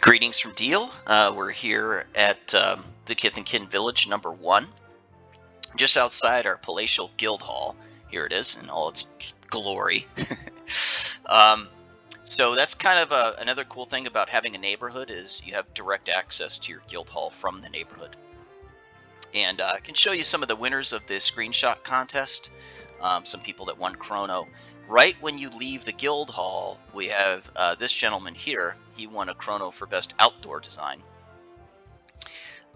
Greetings from Deal. We're here at the Kith and Kin Village #1, just outside our palatial guild hall. Here it is in all its glory. um, so that's kind of another cool thing about having a neighborhood is you have direct access to your guild hall from the neighborhood. And I can show you some of the winners of the screenshot contest. Some people that won chrono. Right when you leave the guild hall, we have this gentleman here. He won a chrono for best outdoor design.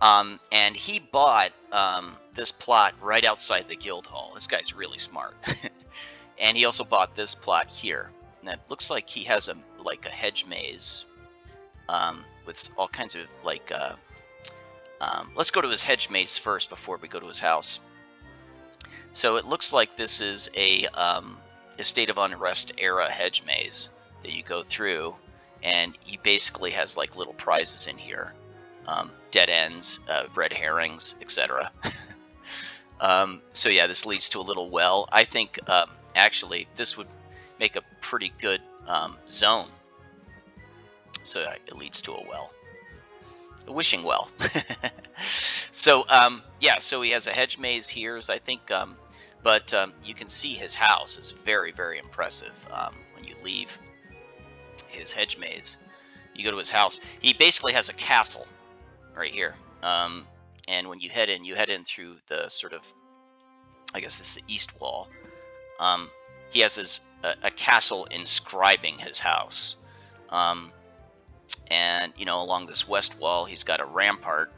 And he bought this plot right outside the guild hall. This guy's really smart. And he also bought this plot here. And it looks like he has a hedge maze with all kinds of let's go to his hedge maze first before we go to his house. So it looks like this is a State of Unrest era hedge maze that you go through, and he basically has like little prizes in here, dead ends, red herrings, etc. So yeah, this leads to a little well. I think actually this would make a pretty good zone. So it leads to a well, a wishing well. So yeah, so he has a hedge maze here, I think. But you can see his house is very, very impressive. When you leave his hedge maze, you go to his house. He basically has a castle right here. And when you head in through the sort of, I guess this is the east wall. He has a castle inscribing his house. And, you know, along this west wall, he's got a rampart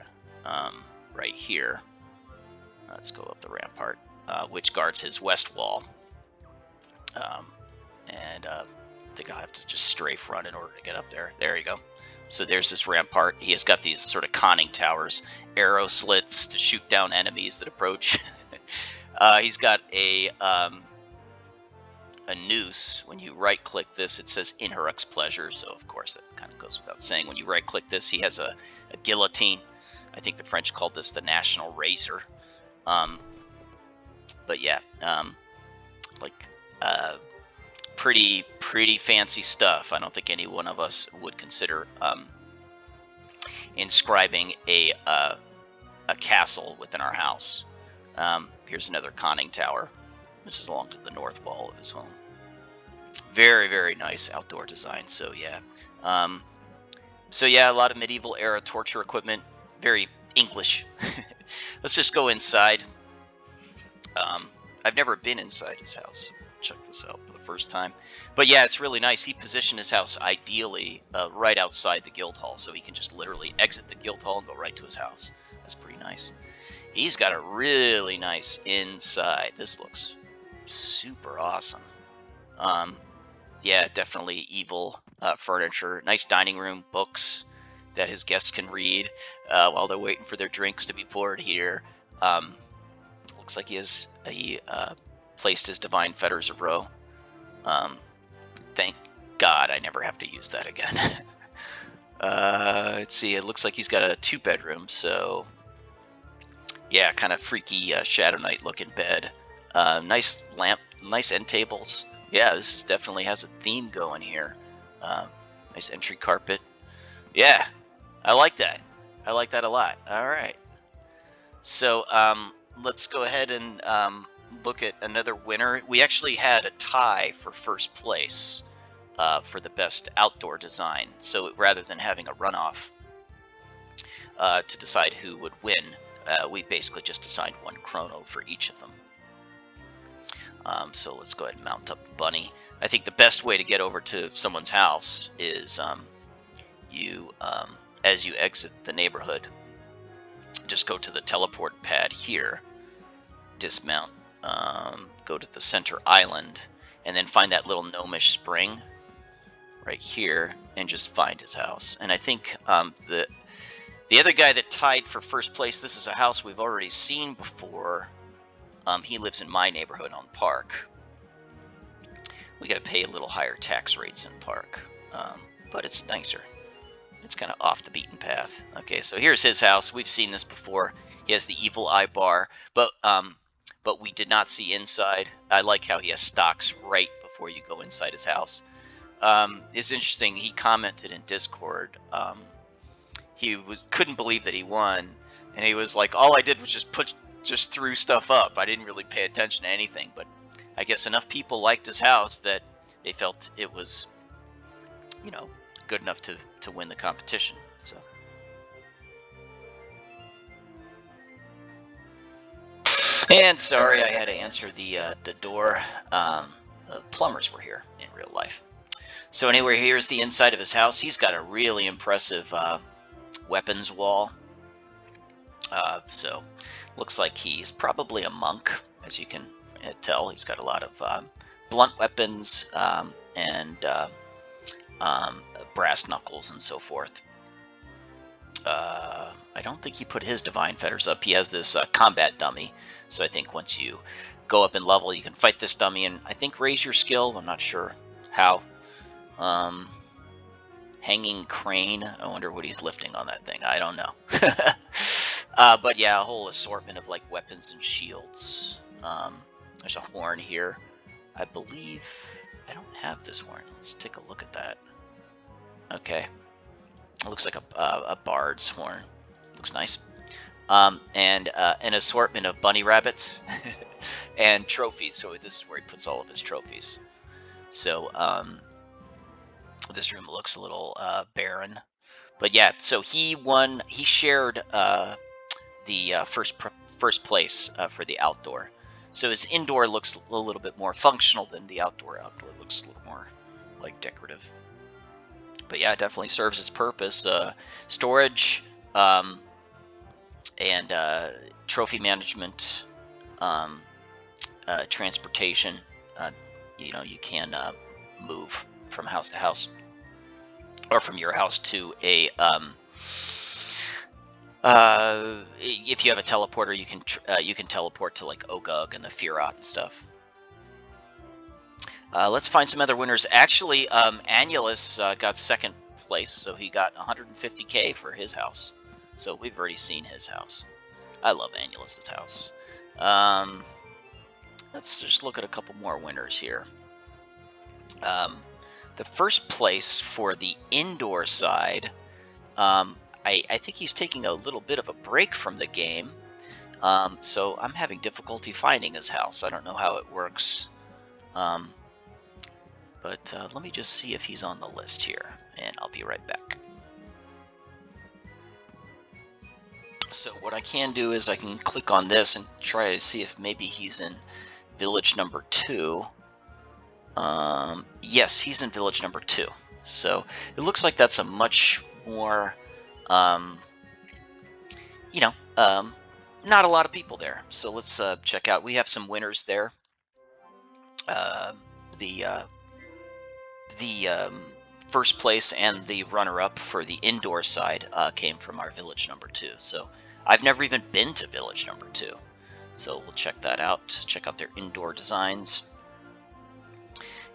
right here. Let's go up the rampart. Which guards his west wall. And I think I'll have to just strafe run in order to get up there. There you go. So there's this rampart. He has got these sort of conning towers, arrow slits to shoot down enemies that approach. He's got a noose. When you right-click this, it says in Herrick's pleasure. So of course it kind of goes without saying. When you right-click this, he has a guillotine. I think the French called this the national razor. But yeah, pretty fancy stuff. I don't think any one of us would consider inscribing a castle within our house. Here's another conning tower. This is along the north wall of his home. Very, very nice outdoor design. So yeah, a lot of medieval era torture equipment. Very English. Let's just go inside. I've never been inside his house. Check this out for the first time. But yeah, it's really nice. He positioned his house ideally right outside the guild hall, so he can just literally exit the guild hall and go right to his house. That's pretty nice. He's got a really nice inside. This looks super awesome. Yeah, definitely evil furniture. Nice dining room, books that his guests can read while they're waiting for their drinks to be poured here. Looks like he placed his divine fetters of row. Thank God I never have to use that again. Let's see, it looks like he's got a 2-bedroom, so yeah, kind of freaky Shadow Knight looking bed. Nice lamp, nice end tables. Yeah, this definitely has a theme going here. Nice entry carpet. Yeah, I like that. I like that a lot. All right. So let's go ahead and look at another winner. We actually had a tie for first place for the best outdoor design. So rather than having a runoff to decide who would win, we basically just assigned one chrono for each of them. So let's go ahead and mount up the bunny. I think the best way to get over to someone's house is as you exit the neighborhood, just go to the teleport pad here, dismount, go to the center island, and then find that little gnomish spring right here, and just find his house. And I think the other guy that tied for first place, this is a house we've already seen before. He lives in my neighborhood on Park. We got to pay a little higher tax rates in Park, but it's nicer. It's kind of off the beaten path. Okay, so here's his house. We've seen this before. He has the evil eye bar, but we did not see inside. I like how he has stocks right before you go inside his house. It's interesting. He commented in Discord couldn't believe that he won, and he was like, all I did was just threw stuff up. I didn't really pay attention to anything, but I guess enough people liked his house that they felt it was, good enough to win the competition. So. And sorry, I had to answer the door. The plumbers were here in real life. So anyway, here's the inside of his house. He's got a really impressive weapons wall. So looks like he's probably a monk, as you can tell. He's got a lot of blunt weapons and brass knuckles and so forth. I don't think he put his divine fetters up. He has this combat dummy. So I think once you go up in level, you can fight this dummy and I think raise your skill. I'm not sure how. Hanging crane. I wonder what he's lifting on that thing. I don't know. But yeah, a whole assortment of like weapons and shields. There's a horn here. I believe I don't have this horn. Let's take a look at that. Okay. It looks like a bard's horn. Looks nice. And an assortment of bunny rabbits and trophies. So this is where he puts all of his trophies. So this room looks a little barren. But yeah, so he won. He shared the first place for the outdoor. So his indoor looks a little bit more functional than the outdoor. Outdoor looks a little more like decorative. But yeah, it definitely serves its purpose. Storage and trophy management, transportation. You can move from house to house, or from your house to a. If you have a teleporter, you can teleport to like Ogug and the Firot and stuff. Let's find some other winners. Actually, Annulus got second place, so he got 150k for his house. So we've already seen his house. I love Annulus's house. Let's just look at a couple more winners here. The first place for the indoor side, I think he's taking a little bit of a break from the game. So I'm having difficulty finding his house. I don't know how it works. But let me just see if he's on the list here, and I'll be right back. So what I can do is I can click on this and try to see if maybe he's in village number 2. Yes, he's in village number 2. So it looks like that's a much more, not a lot of people there. So let's check out. We have some winners there. The first place and the runner-up for the indoor side came from our village number 2. So I've never even been to village number 2. So we'll check that out. Check out their indoor designs.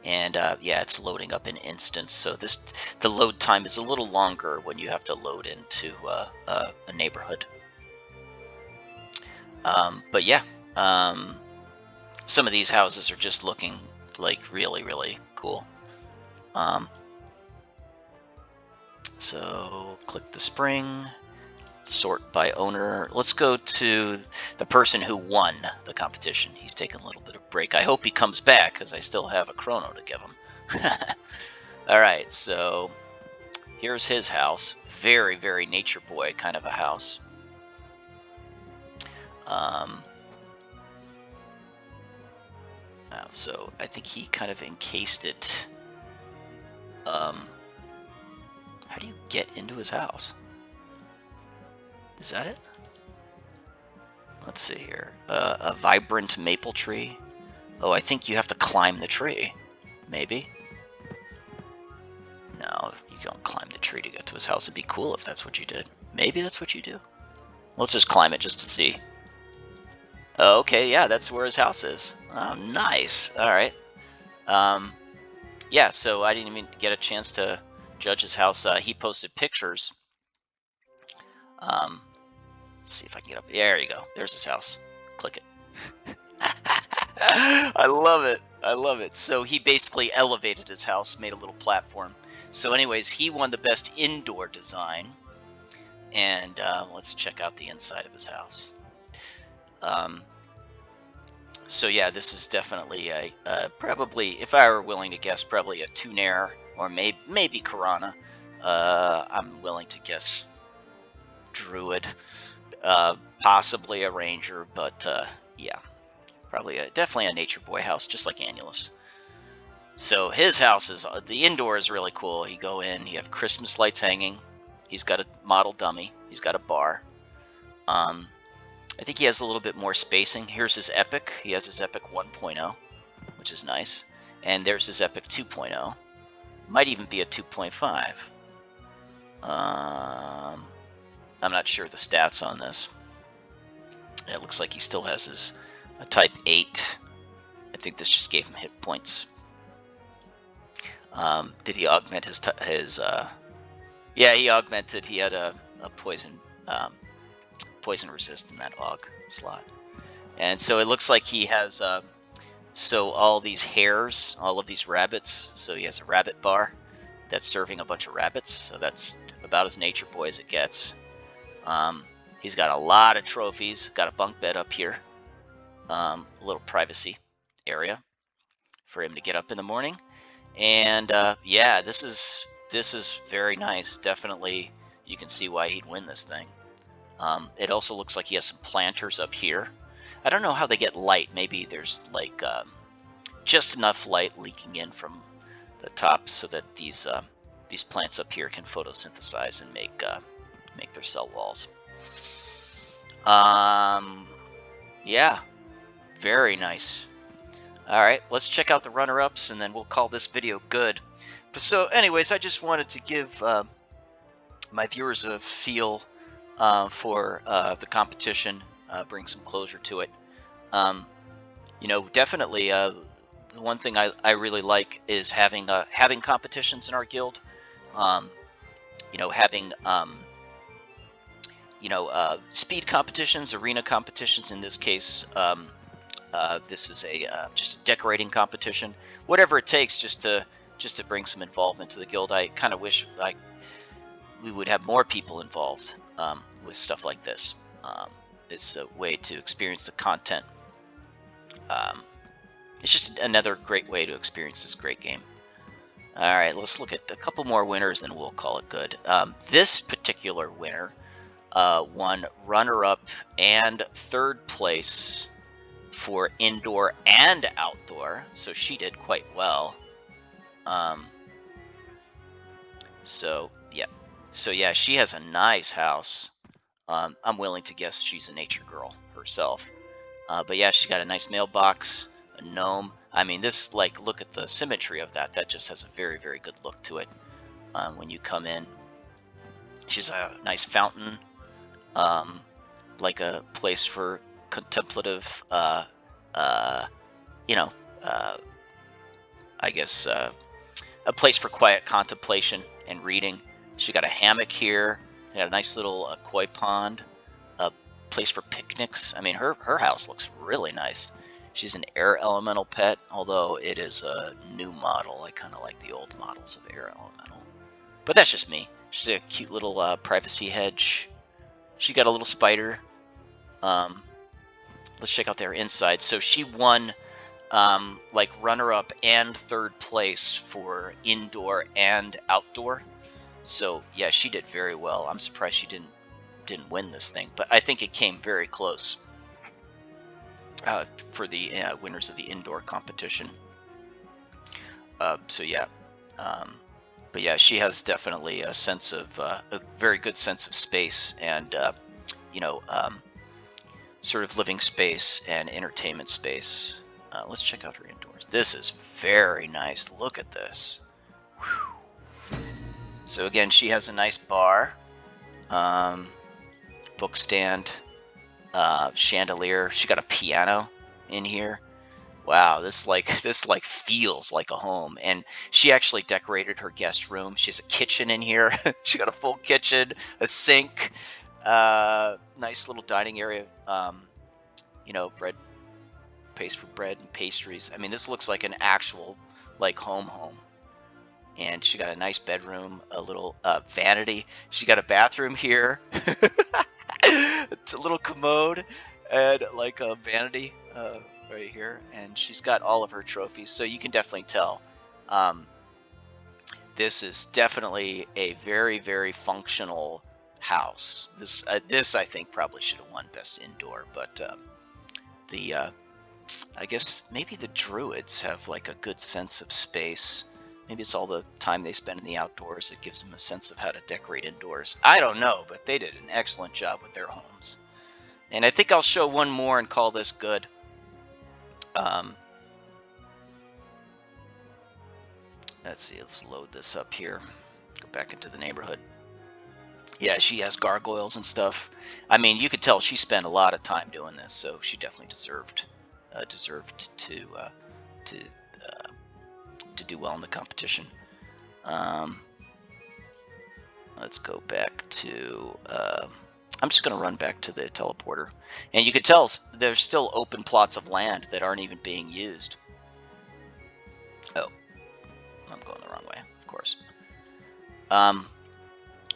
And yeah, it's loading up in instance. So the load time is a little longer when you have to load into a neighborhood. But yeah, some of these houses are just looking like really, really cool. So click the spring, sort by owner. Let's go to the person who won the competition. He's taking a little bit of break. I hope he comes back because I still have a chrono to give him. All right, so here's his house. Very, very nature boy kind of a house. So I think he kind of encased it. How do you get into his house? Is that it? Let's see here. A vibrant maple tree. Oh, I think you have to climb the tree. Maybe. No, you don't climb the tree to get to his house. It'd be cool if that's what you did. Maybe that's what you do. Let's just climb it just to see. Oh, okay, yeah, that's where his house is. Oh, nice. All right. Yeah, so I didn't even get a chance to judge his house. He posted pictures. Let's see if I can get up. There you go. There's his house. Click it. I love it. I love it. So he basically elevated his house, made a little platform. So anyways, he won the best indoor design. And let's check out the inside of his house. So yeah, this is definitely probably, if I were willing to guess, probably a Tuner or maybe Karana. I'm willing to guess Druid, possibly a Ranger, but yeah, probably definitely a Nature Boy house, just like Annulus. So his house is, the indoor is really cool. You go in, you have Christmas lights hanging. He's got a model dummy. He's got a bar. I think he has a little bit more spacing. Here's his Epic. He has his Epic 1.0, which is nice. And there's his Epic 2.0. Might even be a 2.5. I'm not sure the stats on this. It looks like he still has his Type 8. I think this just gave him hit points. Did he augment his yeah, he augmented. He had a poison resist in that aug slot. And so it looks like he has so all these hares, all of these rabbits. So he has a rabbit bar that's serving a bunch of rabbits. So that's about as Nature Boy as it gets. He's got a lot of trophies. Got a bunk bed up here. A little privacy area for him to get up in the morning. And yeah, this is very nice. Definitely, you can see why he'd win this thing. It also looks like he has some planters up here. I don't know how they get light. Maybe there's like just enough light leaking in from the top so that these plants up here can photosynthesize and make their cell walls. Yeah, very nice. All right, let's check out the runner-ups, and then we'll call this video good. So, anyways, I just wanted to give my viewers a feel for the competition, bring some closure to it. You know, definitely the one thing I really like is having competitions in our guild. You know, having speed competitions, arena competitions. In this case, this is just a decorating competition. Whatever it takes, just to bring some involvement to the guild. I kind of wish we would have more people involved with stuff like this. It's a way to experience the content. It's just another great way to experience this great game. All right, let's look at a couple more winners and we'll call it good. This particular winner won runner-up and third place for indoor and outdoor, so she did quite well. So yeah, she has a nice house. I'm willing to guess she's a nature girl herself. But yeah, she got a nice mailbox, a gnome. I mean, this, like, look at the symmetry of that. That just has a very, very good look to it. When you come in, she's a nice fountain, like a place for contemplative, I guess, a place for quiet contemplation and reading. She got a hammock here. She got a nice little koi pond, a place for picnics. I mean, her house looks really nice. She's an air elemental pet, although it is a new model. I kind of like the old models of air elemental. But that's just me. She's a cute little privacy hedge. She got a little spider. Let's check out their inside. So she won like runner-up and third place for indoor and outdoor. So yeah, she did very well. I'm surprised she didn't win this thing, but I think it came very close for the winners of the indoor competition. So yeah, but yeah, she has definitely a sense of a very good sense of space and sort of living space and entertainment space. Let's check out her indoors. This is very nice. Look at this. Whew. So again, she has a nice bar, book stand, chandelier. She got a piano in here. Wow, this feels like a home. And she actually decorated her guest room. She has a kitchen in here. She got a full kitchen, a sink, nice little dining area. Bread, place for bread and pastries. I mean, this looks like an actual home. and she got a nice bedroom, a little vanity. She got a bathroom here. It's a little commode and like a vanity right here, and she's got all of her trophies, so you can definitely tell. This is definitely a very, very functional house. This I think probably should have won best indoor, but the I guess maybe the druids have like a good sense of space. Maybe it's all the time they spend in the outdoors that gives them a sense of how to decorate indoors. I don't know, but they did an excellent job with their homes. And I think I'll show one more and call this good. Let's see, let's load this up here. Go back into the neighborhood. Yeah, she has gargoyles and stuff. I mean, you could tell she spent a lot of time doing this, so she definitely deserved to do well in the competition. Let's go back to. I'm just going to run back to the teleporter, and you could tell there's still open plots of land that aren't even being used. Oh, I'm going the wrong way, of course.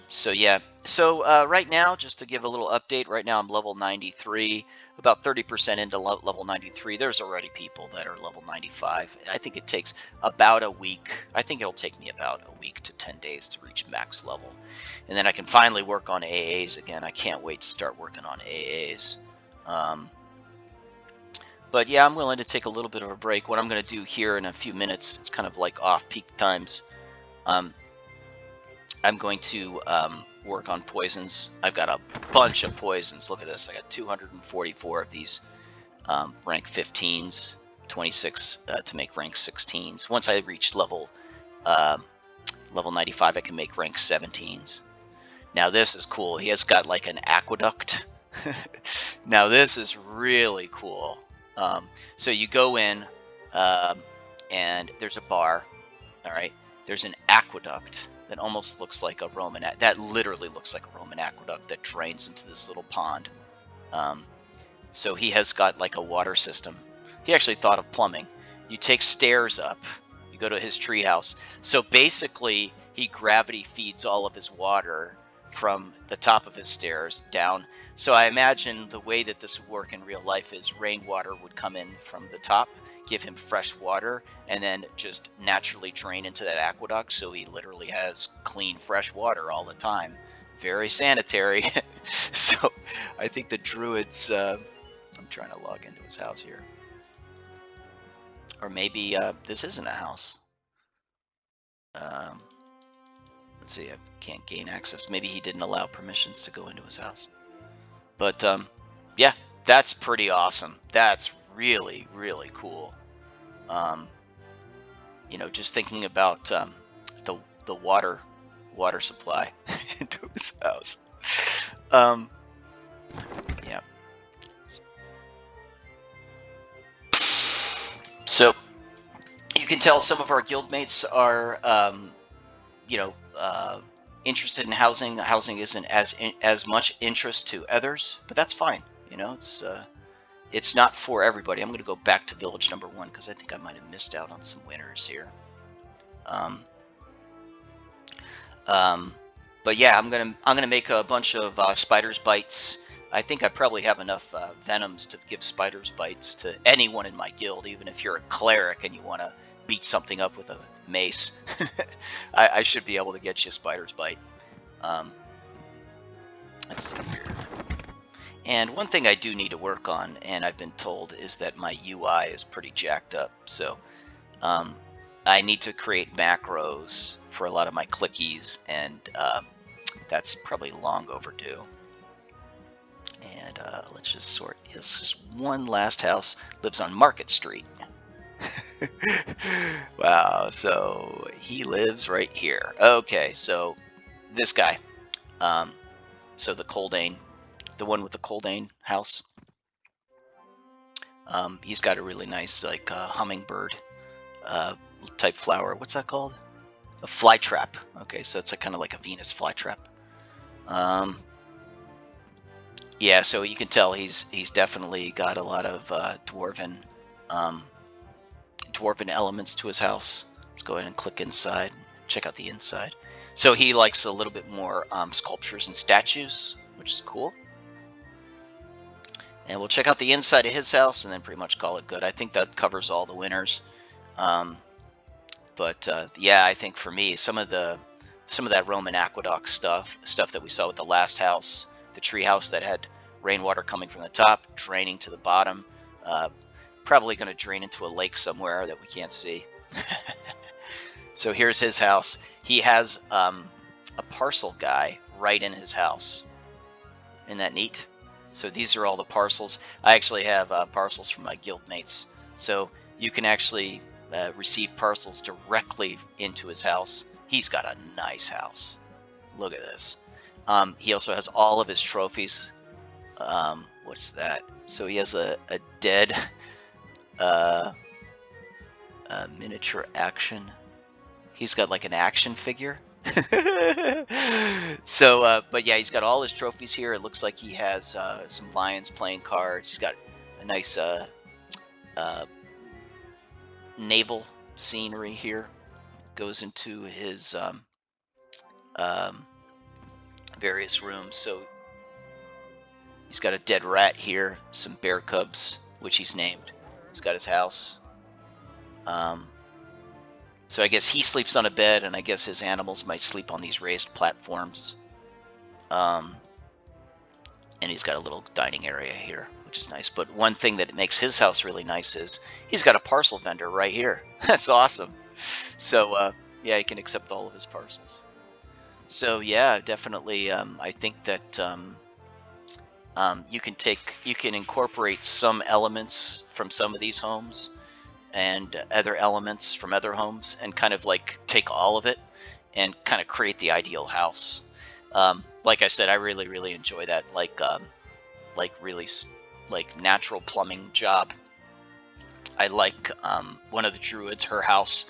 So yeah, so right now, just to give a little update, right now I'm level 93, about 30% into level 93. There's already people that are level 95. I think it takes about a week. I think it'll take me about a week to 10 days to reach max level. And then I can finally work on AAs again. I can't wait to start working on AAs. But yeah, I'm willing to take a little bit of a break. What I'm going to do here in a few minutes, it's kind of like off-peak times. I'm going to work on poisons. I've got a bunch of poisons. Look at this. I got 244 of these rank 15s, 26 to make rank 16s. Once I reach level 95, I can make rank 17s. Now this is cool. He has got like an aqueduct. Now this is really cool. So you go in and there's a bar. All right. There's an aqueduct that almost looks like a Roman, that literally looks like a Roman aqueduct that drains into this little pond. So he has got like a water system. He actually thought of plumbing. You take stairs up, you go to his treehouse. So basically, he gravity feeds all of his water from the top of his stairs down. So I imagine the way that this would work in real life is rainwater would come in from the top, give him fresh water, and then just naturally drain into that aqueduct, so he literally has clean, fresh water all the time. Very sanitary. So I think the druids, I'm trying to log into his house here. Or maybe this isn't a house. Let's see, I can't gain access. Maybe he didn't allow permissions to go into his house. But yeah, that's pretty awesome. That's really, really cool. You know, just thinking about the water supply into his house. Yeah. So you can tell some of our guildmates are, you know, interested in housing. Housing isn't as much interest to others, but that's fine. You know, it's not for everybody. I'm going to go back to village number 1 because I think I might have missed out on some winners here. But yeah, I'm gonna make a bunch of spiders bites. I think I probably have enough venoms to give spiders bites to anyone in my guild, even if you're a cleric and you want to beat something up with a mace. I should be able to get you a spider's bite. Let's see here. And one thing I do need to work on, and I've been told, is that my UI is pretty jacked up. So I need to create macros for a lot of my clickies, and that's probably long overdue. And let's just sort. This is one last house. Lives on Market Street. Wow, so he lives right here. Okay, so this guy. So the Coldane, the one with the Coldane house. He's got a really nice like hummingbird type flower. What's that called? A flytrap. Okay, so it's kind of like a Venus flytrap. Yeah, so you can tell he's definitely got a lot of dwarven elements to his house. Let's go ahead and click inside. check out the inside. So he likes a little bit more sculptures and statues, which is cool. And we'll check out the inside of his house and then pretty much call it good. I think that covers all the winners. But yeah, I think for me, some of that Roman aqueduct stuff that we saw with the last house, the tree house that had rainwater coming from the top, draining to the bottom, probably going to drain into a lake somewhere that we can't see. So here's his house. He has a parcel guy right in his house. Isn't that neat? So these are all the parcels. I actually have parcels from my guild mates. So you can actually receive parcels directly into his house. He's got a nice house. Look at this. He also has all of his trophies. What's that? So he has a dead miniature action. He's got like an action figure. So, but yeah, he's got all his trophies here. It looks like he has some lions playing cards. He's got a nice naval scenery here. Goes into his various rooms. So he's got a dead rat here, some bear cubs, which he's named. He's got his house. So I guess he sleeps on a bed, and I guess his animals might sleep on these raised platforms. And he's got a little dining area here, which is nice. But one thing that makes his house really nice is he's got a parcel vendor right here. That's awesome. So yeah, he can accept all of his parcels. So yeah, definitely. I think that you can incorporate some elements from some of these homes and other elements from other homes and kind of like take all of it and kind of create the ideal house. Like I said, I really enjoy that, like really like natural plumbing job. I like one of the druids, her house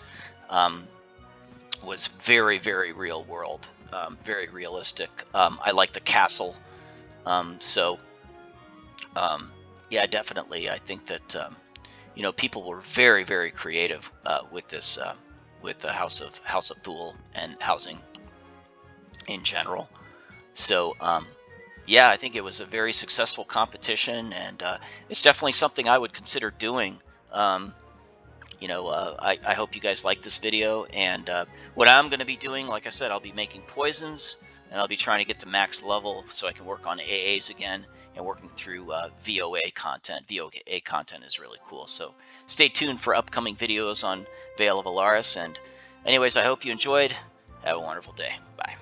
was very real world, very realistic. I like the castle. So yeah, definitely. I think that people were very creative with this, with the House of Thule and housing in general. So yeah, I think it was a very successful competition, and it's definitely something I would consider doing. I hope you guys like this video, and what I'm going to be doing, like I said, I'll be making poisons, and I'll be trying to get to max level so I can work on AAs again and working through VOA content. VOA content is really cool, so stay tuned for upcoming videos on Veil of Alaris. And anyways, I hope you enjoyed. Have a wonderful day. Bye.